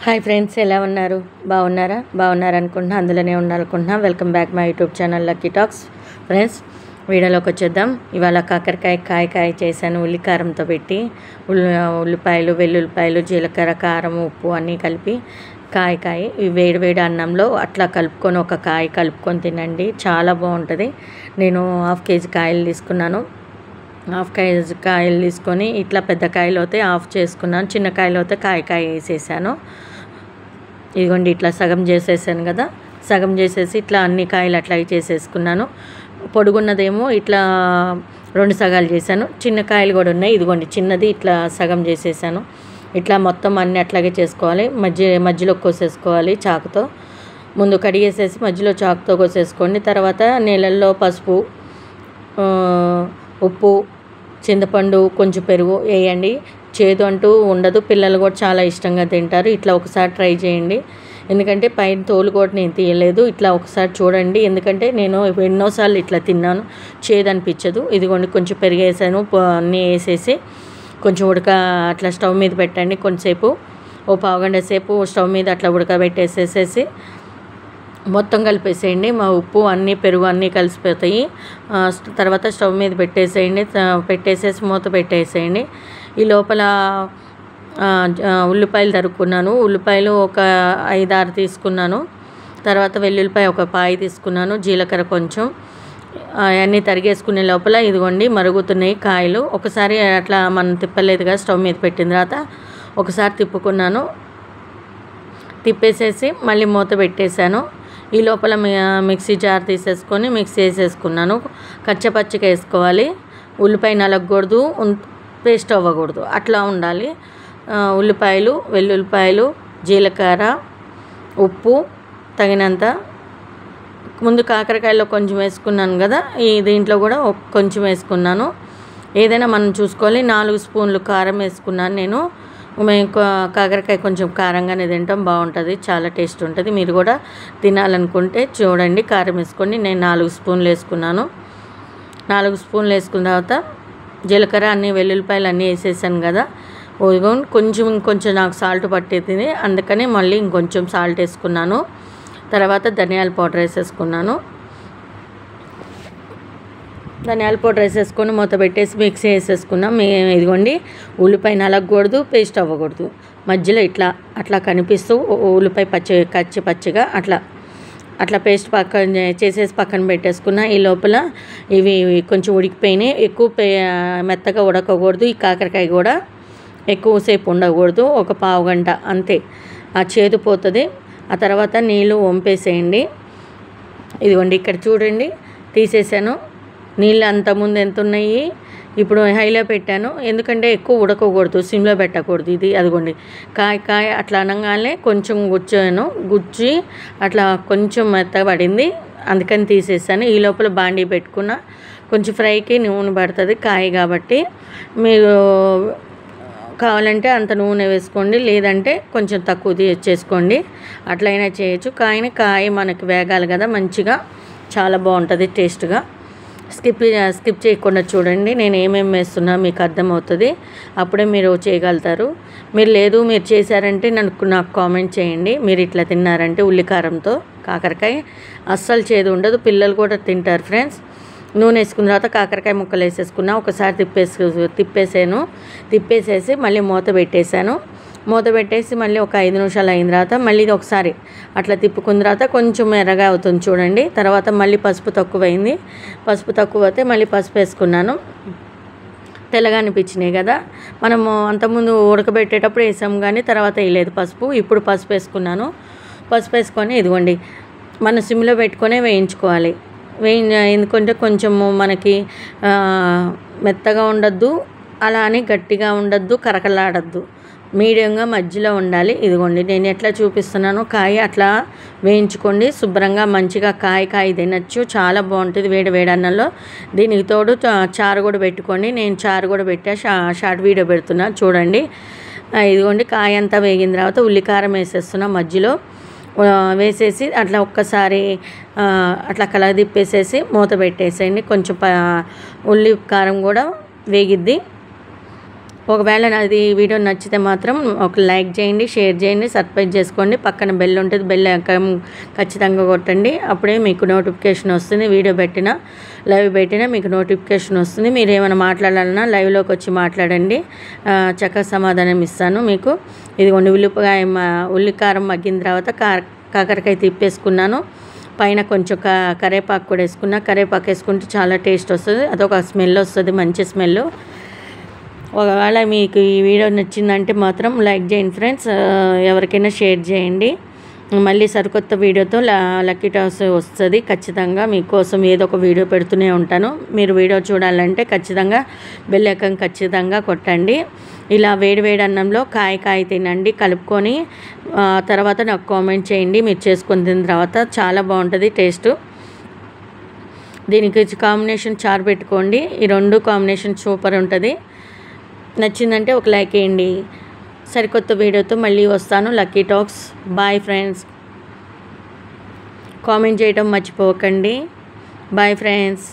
Hi friends, ఎలా ఉన్నారు? బాగున్నారా అనుకుంటున్నా, అందులోనే ఉండాలనుకుంటున్నా. Welcome back my YouTube channel Lucky Talks. Friends, వీడియోలోకి వచ్చేద్దాం. ఇవాళ కాకరకాయ కాయ చేశాను ఉల్లికారంతో పెట్టి. ఉల్లిపాయలు, వెల్లుల్లిపాయలు, జీలకర్ర, కారం, ఉప్పు అన్నీ కలిపి కాయ వేడి వేడి అన్నంలో అట్లా కలుపుకొని ఒక కాయ కలుపుకొని తినండి, చాలా బాగుంటుంది. నేను 1/2 కేజీ కాయలు తీసుకున్నాను. 1/2 కేజీ కాయలు తీసుకొని ఇట్లా పెద్ద కాయలు అయితే ఆఫ్ చేసుకున్నాను, చిన్న కాయలు అయితే కాయ వేసేసాను. ఇదిగోండి, ఇట్లా సగం చేసేసాను కదా. సగం చేసేసి ఇట్లా అన్ని కాయలు అట్లా చేసేసుకున్నాను. పొడుగున్నదేమో ఇట్లా 2 సగాలు చేశాను. చిన్న కాయలు కూడా ఉన్నాయి. ఇదిగోండి, చిన్నది ఇట్లా సగం చేసేసాను. ఇట్లా మొత్తం అన్నీ అట్లాగే చేసుకోవాలి. మధ్యలో కోసేసుకోవాలి చాకుతో. ముందు కడిగేసేసి మధ్యలో చాకుతో కోసేసుకోండి. తర్వాత నీళ్ళల్లో పసుపు, ఉప్పు, చింతపండు, కొంచెం పెరుగు వేయండి. చేదు అంటూ ఉండదు, పిల్లలు కూడా చాలా ఇష్టంగా తింటారు. ఇట్లా ఒకసారి ట్రై చేయండి. ఎందుకంటే పైన తోలు కూడా నేను తీయలేదు. ఇట్లా ఒకసారి చూడండి, ఎందుకంటే నేను ఎన్నోసార్లు ఇట్లా తిన్నాను, చేదు అనిపించదు. ఇదిగోండి, కొంచెం పెరుగు వేసాను, అన్నీ వేసేసి కొంచెం అట్లా స్టవ్ మీద పెట్టండి. కొంచెంసేపు, ఓ పావుగంట సేపు స్టవ్ మీద అట్లా ఉడకబెట్టేసేసేసి మొత్తం కలిపేసేయండి. మా ఉప్పు అన్నీ, పెరుగు అన్నీ కలిసిపోతాయి. తర్వాత స్టవ్ మీద పెట్టేసేయండి. పెట్టేసేసి మూత పెట్టేసేయండి. ఈ లోపల ఉల్లిపాయలు తరుక్కున్నాను. ఉల్లిపాయలు ఒక 5-6 తీసుకున్నాను. తర్వాత వెల్లుల్లిపాయ ఒక పాయ తీసుకున్నాను. జీలకర్ర కొంచెం, అన్నీ తరిగేసుకునే లోపల ఇదిగోండి మరుగుతున్నాయి కాయలు. ఒకసారి అట్లా మనం తిప్పలేదుగా, స్టవ్ మీద పెట్టిన తర్వాత ఒకసారి తిప్పుకున్నాను. తిప్పేసేసి మళ్ళీ మూత పెట్టేశాను. ఈ లోపల మిక్సీ జార్ తీసేసుకొని మిక్సీ వేసేసుకున్నాను. కచ్చపచ్చిగా వేసుకోవాలి. ఉల్లిపాయ నలగకూడదు, పేస్ట్ అవ్వకూడదు, అట్లా ఉండాలి. ఉల్లిపాయలు, వెల్లుల్లిపాయలు, జీలకర్ర, ఉప్పు తగినంత. ముందు కాకరకాయలో కొంచెం వేసుకున్నాను కదా, ఈ దీంట్లో కూడా కొంచెం వేసుకున్నాను. ఏదైనా మనం చూసుకోవాలి. 4 స్పూన్లు కారం వేసుకున్నాను నేను. మేము కాకరకాయ కొంచెం కారంగానే తింటాం, బాగుంటుంది, చాలా టేస్ట్ ఉంటుంది. మీరు కూడా తినాలనుకుంటే చూడండి, కారం వేసుకోండి. నేను 4 స్పూన్లు వేసుకున్నాను. 4 స్పూన్లు వేసుకున్న తర్వాత జీలకర్ర, అన్నీ వెల్లుల్లిపాయలు అన్నీ వేసేసాను కదా. ఇంకొంచెం నాకు సాల్ట్ పట్టేది, అందుకని మళ్ళీ ఇంకొంచెం సాల్ట్ వేసుకున్నాను. తర్వాత ధనియాల పౌడర్ వేసేసుకున్నాను. ధనియాల పౌడర్ వేసేసుకొని మూత పెట్టేసి మిక్సీ వేసేసుకున్నాం. ఇదిగోండి, ఉల్లిపాయ నలగకూడదు, పేస్ట్ అవ్వకూడదు, మధ్యలో అట్లా కనిపిస్తూ ఉల్లిపాయ పచ్చిగా అట్లా పేస్ట్ పక్కన పెట్టేసుకున్న. ఈ లోపల ఇవి కొంచెం ఉడికిపోయినాయి. ఎక్కువ మెత్తగా ఉడకకూడదు. ఈ కాకరకాయ కూడా ఎక్కువసేపు ఉండకూడదు, ఒక పావు గంట అంతే, ఆ చేదు పోతుంది. ఆ తర్వాత నీళ్ళు వంపేసేయండి. ఇదిగోండి, ఇక్కడ చూడండి, తీసేసాను. నీళ్ళు అంతకుముందు ఎంత ఉన్నాయి, ఇప్పుడు హైలో పెట్టాను. ఎందుకంటే ఎక్కువ ఉడకకూడదు, సిమ్లో పెట్టకూడదు. ఇది అదిగోండి, కాయ అట్లా అనగానే కొంచెం గుచ్చి అట్లా కొంచెం మెత్తబడింది, అందుకని తీసేసాను. ఈ లోపల బాండీ పెట్టుకున్న. కొంచెం ఫ్రైకి నూనె పడుతుంది కాయ కాబట్టి, మీరు కావాలంటే అంత నూనె వేసుకోండి, లేదంటే కొంచెం తక్కువ చేసుకోండి, అట్లయినా చేయొచ్చు. కాయ మనకి వేగాలి కదా మంచిగా, చాలా బాగుంటుంది టేస్ట్గా. స్కిప్ చేయకుండా చూడండి, నేను ఏమేమి వేస్తున్నా మీకు అర్థమవుతుంది, అప్పుడే మీరు చేయగలుగుతారు. మీరు చేశారంటే నాకు కామెంట్ చేయండి. మీరు ఇట్లా తిన్నారంటే ఉల్లికారంతో కాకరకాయ అస్సలు చేదు ఉండదు, పిల్లలు కూడా తింటారు. ఫ్రెండ్స్, నూనె వేసుకున్న తర్వాత కాకరకాయ ముక్కలు వేసేసుకున్నా. ఒకసారి తిప్పేసేసి మళ్ళీ మూత పెట్టేశాను. మూత పెట్టేసి మళ్ళీ ఒక 5 నిమిషాలు అయిన తర్వాత మళ్ళీ ఒకసారి అట్లా తిప్పుకున్న తర్వాత కొంచెం ఎర్రగా అవుతుంది చూడండి. తర్వాత మళ్ళీ పసుపు తక్కువైంది. పసుపు తక్కువ అయితే మళ్ళీ పసుపు వేసుకున్నాను. తెల్లగా అనిపించినాయి కదా, మనము అంతకుముందు ఉడకబెట్టేటప్పుడు వేసాము కానీ తర్వాత వేయలేదు పసుపు. ఇప్పుడు పసుపు వేసుకున్నాను. పసుపు వేసుకొని ఇదిగోండి, మన సిమ్లో పెట్టుకొని వేయించుకోవాలి. ఎందుకంటే కొంచెము మనకి మెత్తగా ఉండద్దు, అలా అని గట్టిగా ఉండద్దు, కరకలాడద్దు, మీడియంగా మధ్యలో ఉండాలి. ఇదిగోండి, నేను ఎట్లా చూపిస్తున్నానో కాయ అట్లా వేయించుకోండి. శుభ్రంగా మంచిగా కాయ తినచ్చు, చాలా బాగుంటుంది వేడి అన్నంలో. దీనికి తోడు చారు కూడా పెట్టుకోండి. నేను చారు కూడా పెట్టా, షార్ట్ వీడియో పెడుతున్నా చూడండి. ఇదిగోండి, కాయ అంతా వేగిన తర్వాత ఉల్లికారం వేసేస్తున్నా. మధ్యలో వేసేసి అట్లా ఒక్కసారి అట్లా కలగదిప్పేసేసి మూత పెట్టేసేయండి. కొంచెం ఉల్లి కారం కూడా వేగిద్ది. ఒకవేళ నాది వీడియో నచ్చితే మాత్రం ఒక లైక్ చేయండి, షేర్ చేయండి, సబ్స్క్రైబ్ చేసుకోండి. పక్కన బెల్ ఉంటుంది, బెల్ ఐకాన్ ఖచ్చితంగా కొట్టండి. అప్పుడే మీకు నోటిఫికేషన్ వస్తుంది. వీడియో పెట్టినా లైవ్ పెట్టినా మీకు నోటిఫికేషన్ వస్తుంది. మీరు ఏమైనా మాట్లాడాలన్నా లైవ్లోకి వచ్చి మాట్లాడండి, చక్కగా సమాధానం ఇస్తాను మీకు. ఇదిగోండి ఉల్లికారం మగ్గిన తర్వాత కాకరకాయ తిప్పేసుకున్నాను. పైన కొంచెం కరివేపాకు కూడా వేసుకున్నా. కరివేపాకు వేసుకుంటే చాలా టేస్ట్ వస్తుంది, అదొక స్మెల్ వస్తుంది, మంచి స్మెల్. ఒకవేళ మీకు ఈ వీడియో నచ్చిందంటే మాత్రం లైక్ చేయండి ఫ్రెండ్స్, ఎవరికైనా షేర్ చేయండి. మళ్ళీ సరికొత్త వీడియోతో లక్కీ టాస్ వస్తుంది. ఖచ్చితంగా మీకోసం ఏదో ఒక వీడియో పెడుతూనే ఉంటాను. మీరు వీడియో చూడాలంటే ఖచ్చితంగా బెల్ ఐకాన్ ఖచ్చితంగా కొట్టండి. ఇలా వేడి అన్నంలో కాయ తినండి కలుపుకొని. తర్వాత నాకు కామెంట్ చేయండి మీరు చేసుకొని తిన్న తర్వాత. చాలా బాగుంటుంది టేస్ట్. దీనికి కాంబినేషన్ చారు పెట్టుకోండి. ఈ రెండు కాంబినేషన్ సూపర్ ఉంటుంది. నచ్చిందంటే ఒక లైక్ వేయండి. సరికొత్త వీడియోతో మళ్ళీ వస్తాను. Lucky Talks. Bye friends. Comment చేయడం మర్చిపోకండి. Bye friends.